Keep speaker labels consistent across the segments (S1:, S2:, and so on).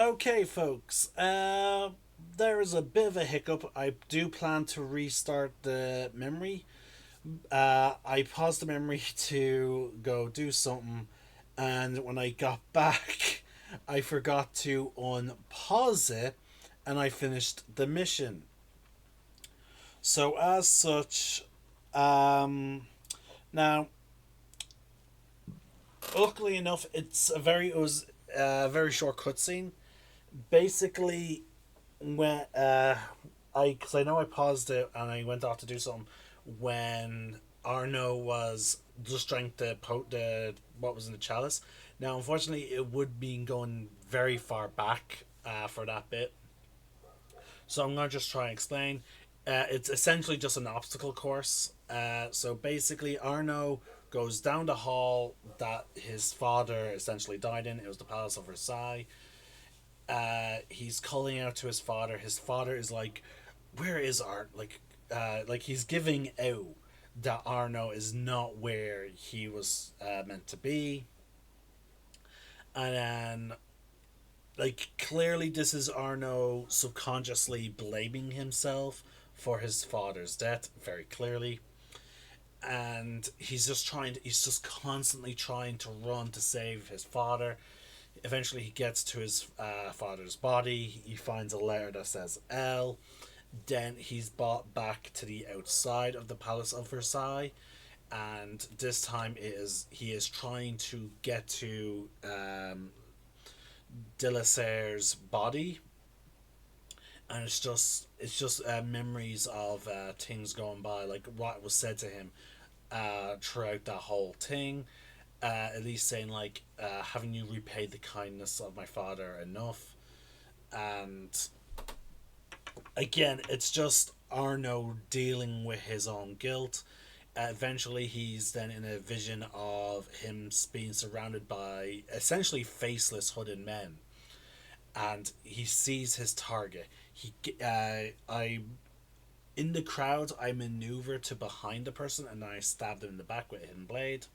S1: Okay, folks. There is a bit of a hiccup. I do plan to restart the memory. I paused the memory to go do something, and when I got back, I forgot to unpause it, and I finished the mission. So as such, um, now luckily enough, it was a very short cutscene. Basically, when I because I know I paused it and I went off to do something when Arno was just drank the what was in the chalice. Now, unfortunately, it would be going very far back for that bit, so I'm gonna just try and explain. It's essentially just an obstacle course. So basically, Arno goes down the hall that his father essentially died in. It was the Palace of Versailles. He's calling out to his father. His father is like, "Where is Art?" Like he's giving out that Arno is not where he was meant to be, and then like clearly this is Arno subconsciously blaming himself for his father's death very clearly, and he's just constantly trying to run to save his father. Eventually he gets to his father's body. He finds a letter that says L. Then he's brought back to the outside of the Palace of Versailles, and this time he is trying to get to Delasaire's body, and it's just memories of things going by, like what was said to him throughout that whole thing. At least saying like, haven't you repaid the kindness of my father enough? And again, it's just Arno dealing with his own guilt. Eventually, he's then in a vision of him being surrounded by essentially faceless hooded men, and he sees his target. I in the crowd, I maneuver to behind the person and I stab them in the back with a hidden blade.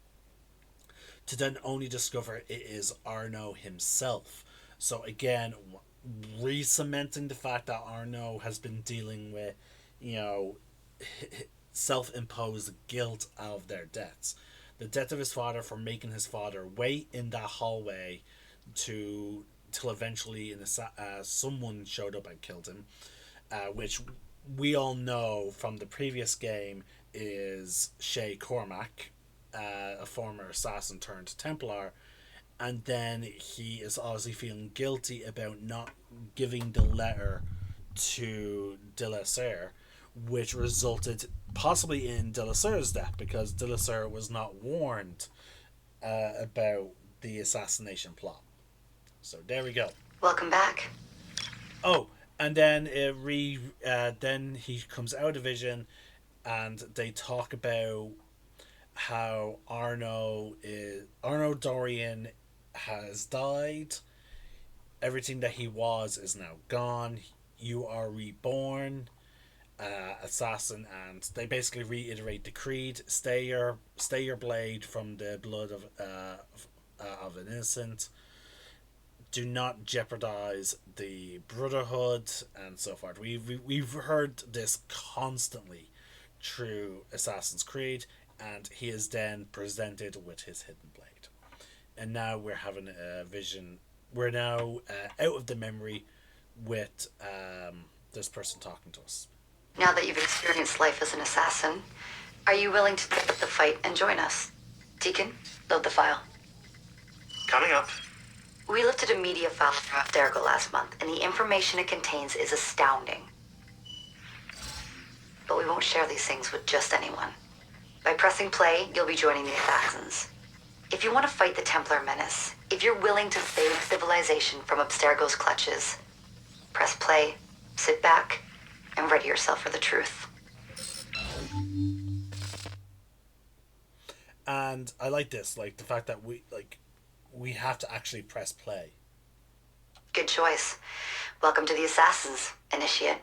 S1: To then only discover it is Arno himself. So again, re-cementing the fact that Arno has been dealing with, you know, self-imposed guilt of their deaths. The death of his father for making his father wait in that hallway to till eventually someone showed up and killed him, which we all know from the previous game is Shay Cormac, a former assassin turned Templar, and then he is obviously feeling guilty about not giving the letter to De La Serre, which resulted possibly in De La Serre's death because De La Serre was not warned about the assassination plot. So there we go.
S2: Welcome back.
S1: Oh, and then then he comes out of vision, and they talk about how Arno Dorian has died. Everything that he was is now gone. You are reborn, assassin, and they basically reiterate the creed: stay your blade from the blood of an innocent. Do not jeopardize the brotherhood and so forth. We've heard this constantly through Assassin's Creed, and he is then presented with his hidden blade. And now we're having a vision. We're now out of the memory with this person talking to us.
S2: Now that you've experienced life as an assassin, are you willing to take up the fight and join us? Deacon, load the file.
S3: Coming up.
S2: We lifted a media file from Abstergos last month, and the information it contains is astounding. But we won't share these things with just anyone. By pressing play, you'll be joining the assassins. If you want to fight the Templar menace, if you're willing to save civilization from Abstergos' clutches, press play, sit back, and ready yourself for the truth.
S1: And I like this, like the fact that we have to actually press play.
S2: Good choice. Welcome to the Assassins, Initiate.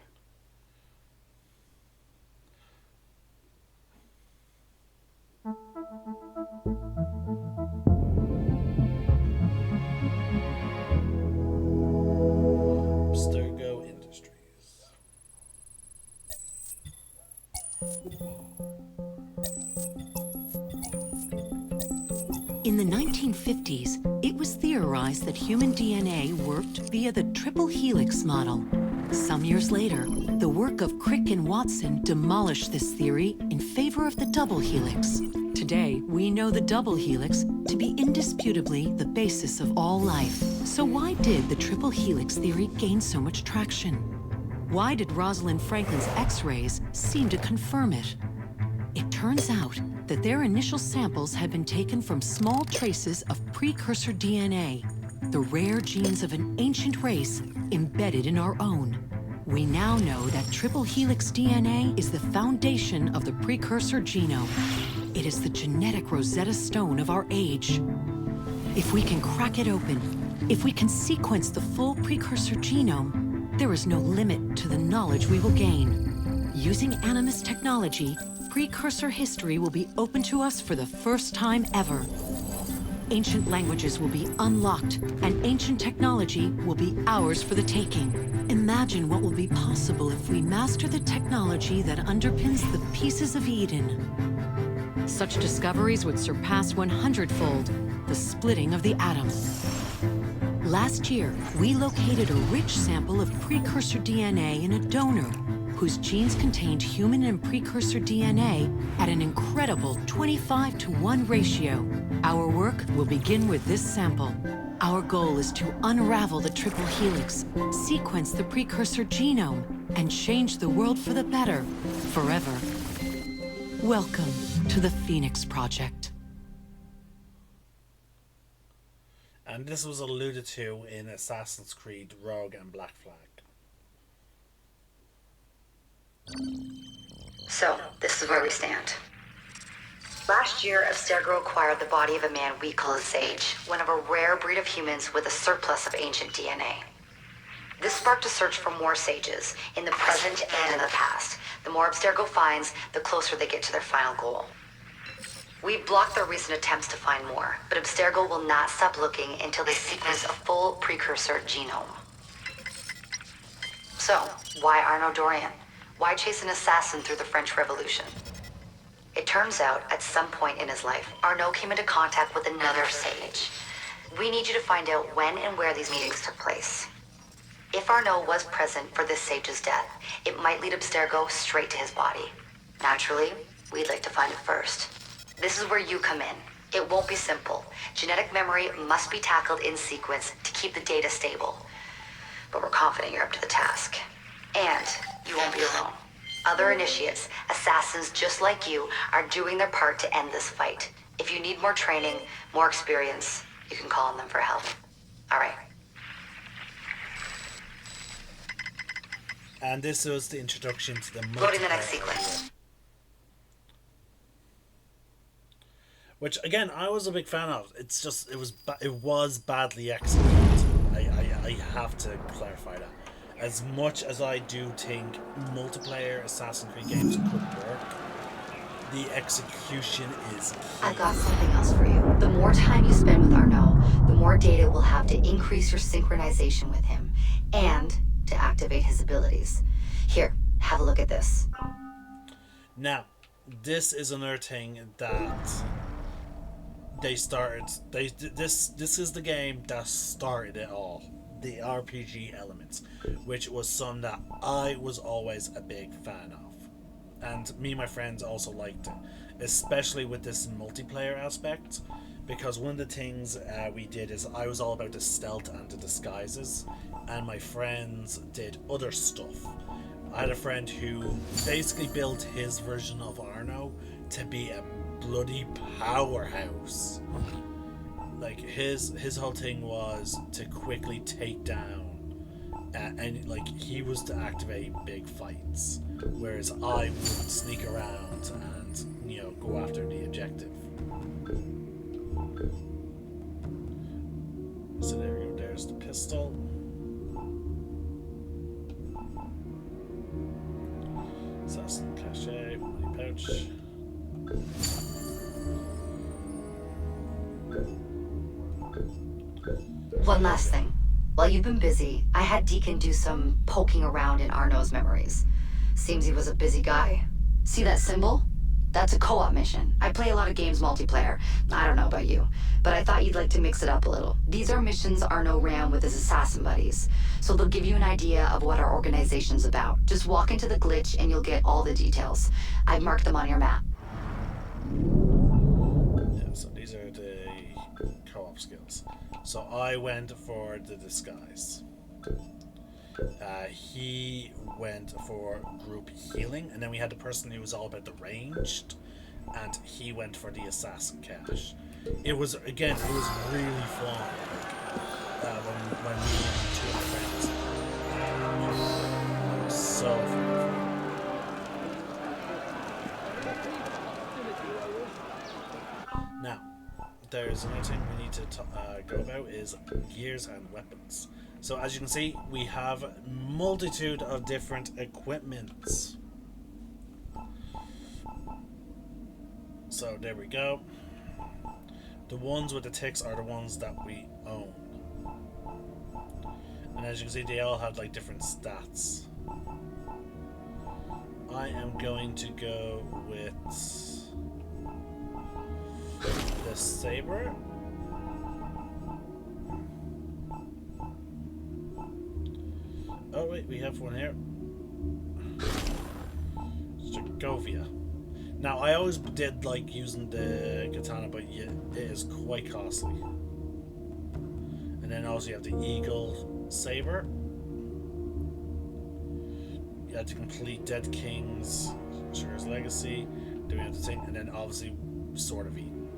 S4: In the 1950s, it was theorized that human DNA worked via the triple helix model. Some years later, the work of Crick and Watson demolished this theory in favor of the double helix. Today, we know the double helix to be indisputably the basis of all life. So why did the triple helix theory gain so much traction? Why did Rosalind Franklin's X-rays seem to confirm it? It turns out that their initial samples had been taken from small traces of precursor DNA, the rare genes of an ancient race embedded in our own. We now know that triple helix DNA is the foundation of the precursor genome. It is the genetic Rosetta Stone of our age. If we can crack it open, if we can sequence the full precursor genome, there is no limit to the knowledge we will gain. Using Animus technology, precursor history will be open to us for the first time ever. Ancient languages will be unlocked, and ancient technology will be ours for the taking. Imagine what will be possible if we master the technology that underpins the pieces of Eden. Such discoveries would surpass 100-fold the splitting of the atom. Last year, we located a rich sample of precursor DNA in a donor whose genes contained human and precursor DNA at an incredible 25-to-1 ratio. Our work will begin with this sample. Our goal is to unravel the triple helix, sequence the precursor genome, and change the world for the better, forever. Welcome to the Phoenix Project.
S1: And this was alluded to in Assassin's Creed Rogue and Black Flag.
S2: So, this is where we stand. Last year, Abstergos acquired the body of a man we call a sage, one of a rare breed of humans with a surplus of ancient DNA. This sparked a search for more sages, in the present and in the past. The more Abstergo finds, the closer they get to their final goal. We've blocked their recent attempts to find more, but Abstergo will not stop looking until they sequence a full precursor genome. So, why Arnaud Dorian? Why chase an assassin through the French Revolution? It turns out, at some point in his life, Arnaud came into contact with another sage. We need you to find out when and where these meetings took place. If Arnaud was present for this sage's death, it might lead Abstergo straight to his body. Naturally, we'd like to find it first. This is where you come in. It won't be simple. Genetic memory must be tackled in sequence to keep the data stable. But we're confident you're up to the task. And you won't be alone. Other initiates, assassins just like you, are doing their part to end this fight. If you need more training, more experience, you can call on them for help. All right.
S1: And this was the introduction to the
S2: Loading the next sequence.
S1: Which again, I was a big fan of. It's just it was badly executed. I have to clarify that. As much as I do think multiplayer Assassin's Creed games could work, the execution is key.
S2: I've got something else for you. The more time you spend with Arnaud, the more data we'll have to increase your synchronization with him, and to activate his abilities. Here, have a look at this.
S1: Now, this is another thing that they started. This is the game that started it all. The RPG elements, which was some that I was always a big fan of, and me and my friends also liked it, especially with this multiplayer aspect, because one of the things we did is I was all about the stealth and the disguises, and my friends did other stuff. I had a friend who basically built his version of Arno to be a bloody powerhouse. Like his whole thing was to quickly take down, and like he was to activate big fights, whereas I would sneak around and go after the objective. So there we go. There's the pistol. Assassin cliche, money pouch.
S2: One last thing. While you've been busy, I had Deacon do some poking around in Arnaud's memories. Seems he was a busy guy. See that symbol? That's a co-op mission. I play a lot of games multiplayer. I don't know about you, but I thought you'd like to mix it up a little. These are missions Arno ran with his assassin buddies, so they'll give you an idea of what our organization's about. Just walk into the glitch and you'll get all the details. I've marked them on your map.
S1: Yeah, so these are the co-op skills. So I went for the disguise. He went for group healing, and then we had the person who was all about the ranged, and he went for the assassin cache. It was really fun when we and two of my friends. It was so fun. Now, there's another thing we need to go about is gears and weapons. So as you can see, we have a multitude of different equipments. So there we go. The ones with the ticks are the ones that we own. And as you can see, they all have like different stats. I am going to go with the saber. Oh wait, we have one here. Stragovia. Now I always did like using the katana, but yeah, it is quite costly. And then also you have the eagle saber. You have to complete Dead King's Shura's Legacy, doing the thing, and then obviously Sword of Eden.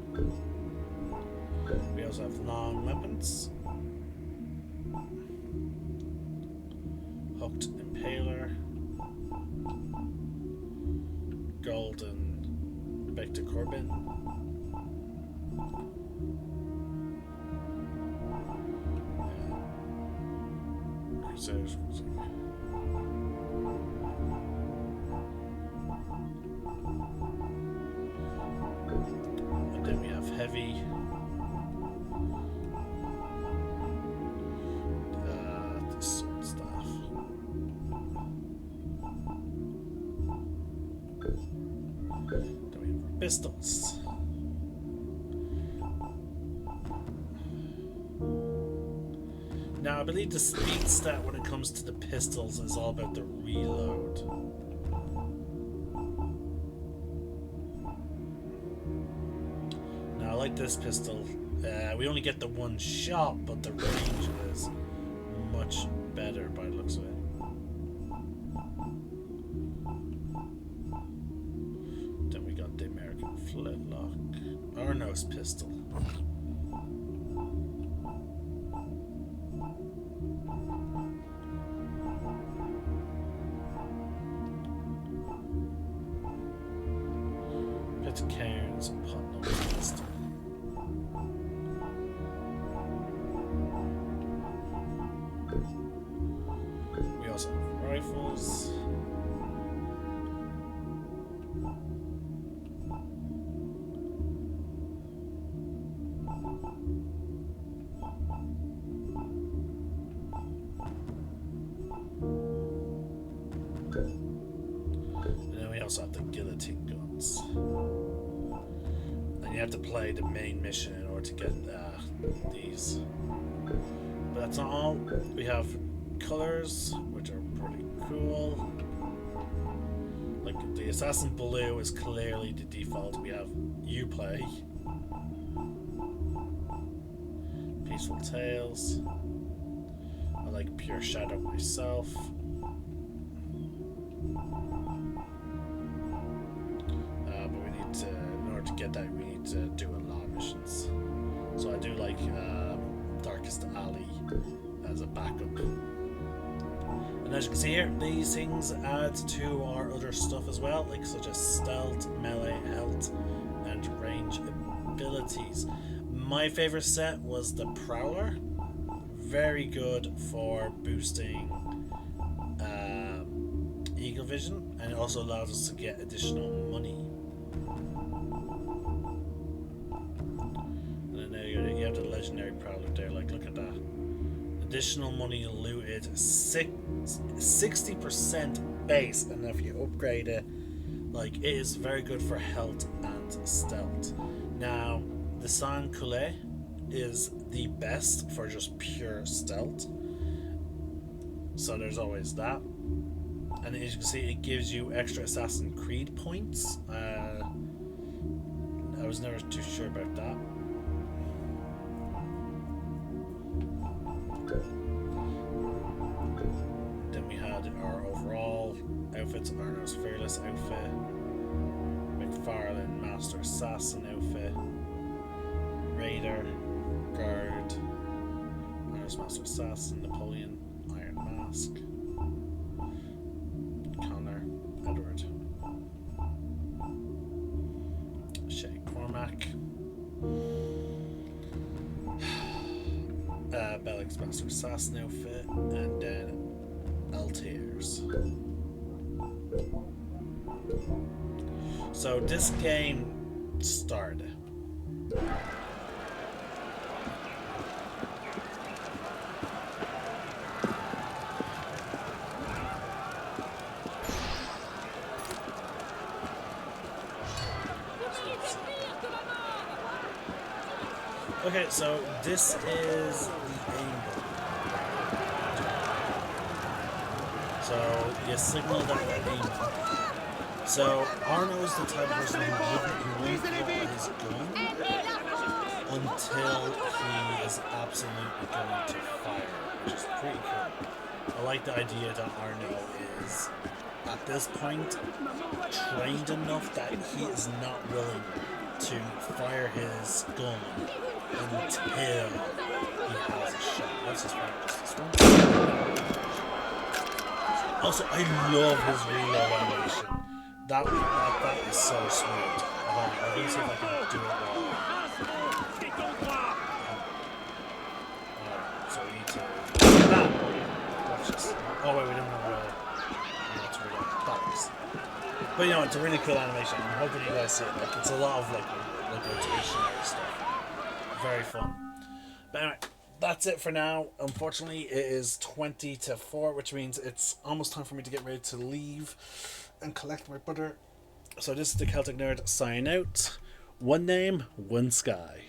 S1: We also have long weapons. Hooked Impaler, Golden Vector Corbin, Crusaders. And then we have Heavy. Pistols. Now I believe the speed stat when it comes to the pistols is all about the reload. Now I like this pistol. We only get the one shot, but the range is much better by the looks of it. Flintlock. Arno's pistol. Pitcairn's Putnam pistol. We also have rifles. Also have the guillotine guns. And you have to play the main mission in order to get these. But that's not all. We have colors, which are pretty cool. Like the Assassin Blue is clearly the default. We have Uplay, Peaceful Tales. I like Pure Shadow myself. In order to get that, we need to do a lot of missions. So I do like Darkest Alley as a backup. And as you can see here, these things add to our other stuff as well, like such as stealth, melee, health, and range abilities. My favorite set was the Prowler. Very good for boosting Eagle Vision, and it also allows us to get additional money. You have the legendary Prowler there, like look at that. Additional money looted, 60% base, and if you upgrade it Like, it is very good for health and stealth. Now, the Sans Culotte is the best for just pure stealth. So there's always that. And as you can see, it gives you extra Assassin's Creed points. I was never too sure about that. Then we had our overall outfits, Arno's Fearless outfit, McFarlane Master Assassin outfit, Raider, Guard, Arno's Master Assassin, Napoleon, Iron Mask, Connor, Edward, Shay Cormac, Bellic's Master Assassin outfit, and then Altair's. So this game started. Okay, so this is the aim button. So you signal that you're aiming. So Arno's the type of person who won't draw his gun until he is absolutely going to fire, which is pretty cool. I like the idea that Arno is, at this point, trained enough that he is not willing to fire his gun until he has a shot. Let's just practice this one. Also, I love his reload animation. That is so smooth. I'm going to see if I can do it well. So we need to... Watch this. Oh wait, we didn't have to reload. That was... But you know, it's a really cool animation. I'm hoping you guys see it. Like, it's a lot of like rotationary stuff. Very fun. But anyway, that's it for now. Unfortunately, it is 20 to 4, which means it's almost time for me to get ready to leave and collect my brother. So this is the Celtic Nerd signing out. One name, one sky.